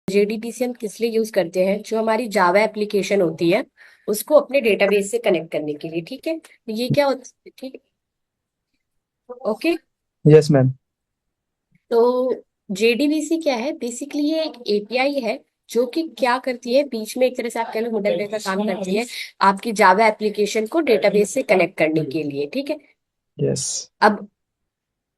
JDBC हम किस लिए यूज करते हैं? जो हमारी जावा एप्लीकेशन होती है उसको अपने डेटाबेस से कनेक्ट करने के लिए। ठीक है, तो ये क्या होता है? ठीक है, ओके। Yes ma'am. तो जेडीबीसी क्या है? बेसिकली ये एक एपीआई है जो कि क्या करती है, बीच में एक तरह से आप कह लो मिडलवेयर का काम करती है आपकी जावा एप्लीकेशन को डेटाबेस से कनेक्ट करने के लिए। ठीक है। यस। अब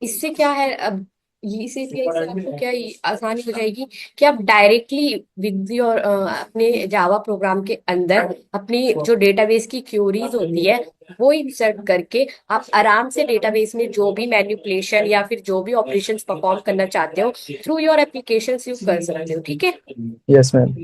इससे क्या है, अब ये इसे इससे आपको क्या आसानी हो जाएगी कि आप डायरेक्टली विद योर अपने जावा प्रोग्राम के अंदर अपनी जो डेटाबेस की क्यूरीज होती है वो इंसर्ट करके आप आराम से डेटाबेस में जो भी मैनिपुलेशन या फिर जो भी ऑपरेशंस परफॉर्म करना चाहते हो थ्रू योर एप्लीकेशन यू कर सकते हो। ठीक है। Yes ma'am.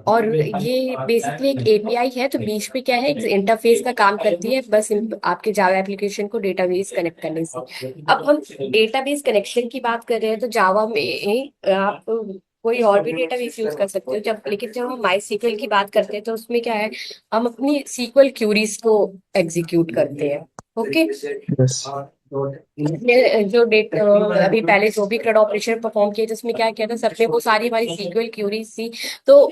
और ये बेसिकली एक एपीआई है, तो बीच में क्या है, एक इंटरफेस का काम करती है बस आपके जावा एप्लीकेशन को डेटाबेस कनेक्ट करने से। अब हम डेटाबेस कनेक्शन की बात कर रहे हैं तो जावा में आप कोई और भी डेटाबेस यूज कर सकते हो। लेकिन जब हम माई सीक्वल की बात करते हैं तो उसमें क्या है, हम अपनी सीक्वल क्यूरीज को एग्जीक्यूट करते हैं। ओके। यस। हमने जो अभी पहले जो भी CRUD ऑपरेशन परफॉर्म किया जिसमें क्या किया था सबने, वो सारी हमारी सीक्वल क्यूरीज थी। तो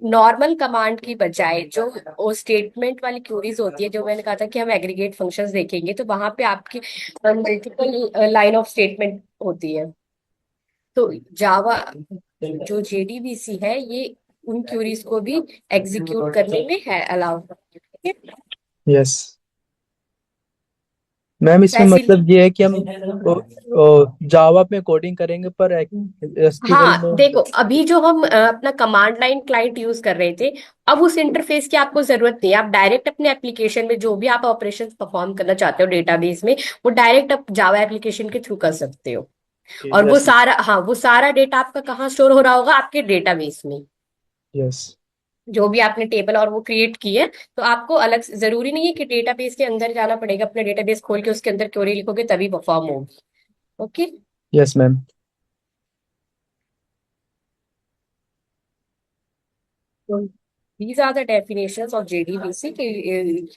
नॉर्मल कमांड की बजाय जो वो स्टेटमेंट वाली क्यूरीज होती है, जो मैंने कहा था कि हम एग्रीगेट फंक्शंस देखेंगे, तो वहां पे आपकी मल्टीपल लाइन ऑफ स्टेटमेंट होती है। तो जावा जो जेडीबीसी है ये उन क्यूरीज को भी एग्जीक्यूट करने में है अलाउ। ठीक है। यस मैम, इसमें वैसे मतलब ये है कि हम जावा में कोडिंग करेंगे पर एसक्यूएल हाँ, में। देखो अभी जो हम अपना कमांड लाइन क्लाइंट यूज कर रहे थे, अब उस इंटरफेस की आपको जरूरत नहीं है। आप डायरेक्ट अपने एप्लीकेशन में जो भी आप ऑपरेशन परफॉर्म करना चाहते हो डेटाबेस में, वो डायरेक्ट आप जावा एप्लीकेशन के थ्रू कर सकते हो। और वो यस। सारा, हाँ, वो सारा डेटा आपका कहाँ स्टोर हो रहा होगा? आपके डेटाबेस में। यस। जो भी आपने टेबल और वो क्रिएट की है, तो आपको अलग से जरूरी नहीं है कि डेटाबेस के अंदर जाना पड़ेगा। अपने डेटाबेस खोल के उसके अंदर क्वेरी लिखोगे तभी परफॉर्म होगी। Okay. Yes ma'am. These are the definitions of JDBC कि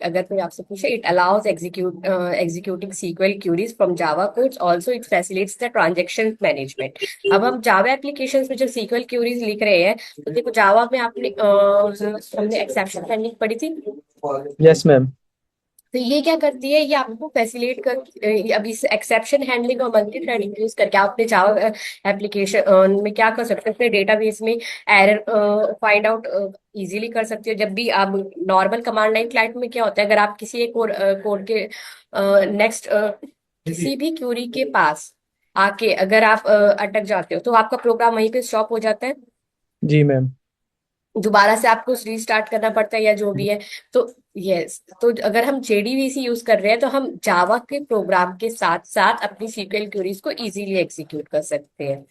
अगर कोई आपसे पूछे, it allows executing SQL queries from Java codes, also it facilitates the transaction management। अब हम Java applications में जब SQL queries लिख रहे हैं तो देखो जावा में आपने हमने एक्सेप्शन हैंडलिंग पढ़ी थी। Yes ma'am. तो ये क्या करती है, ये आपको फैसिलिटेट कर, अब इस एक्सेप्शन हैंडलिंग और मल्टी थ्रेडिंग यूज करके आप अपने जावा एप्लीकेशन में क्या कर सकते हो, अपने डेटाबेस में एरर फाइंड आउट इजीली कर सकते हो। जब भी आप नॉर्मल कमांड लाइन क्लाइंट में क्या होता है, अगर आप किसी एक कोड के नेक्स्ट किसी भी क्यूरी के पास आके अगर आप अटक जाते हो तो आपका प्रोग्राम वहीं पे स्टॉप हो जाता है। जी मैम। दोबारा से आपको रीस्टार्ट करना पड़ता है या जो भी है। तो यस, तो अगर हम जेडीबीसी यूज कर रहे हैं तो हम जावा के प्रोग्राम के साथ साथ अपनी सीक्वल क्वेरीज को इजीली एग्जीक्यूट कर सकते हैं।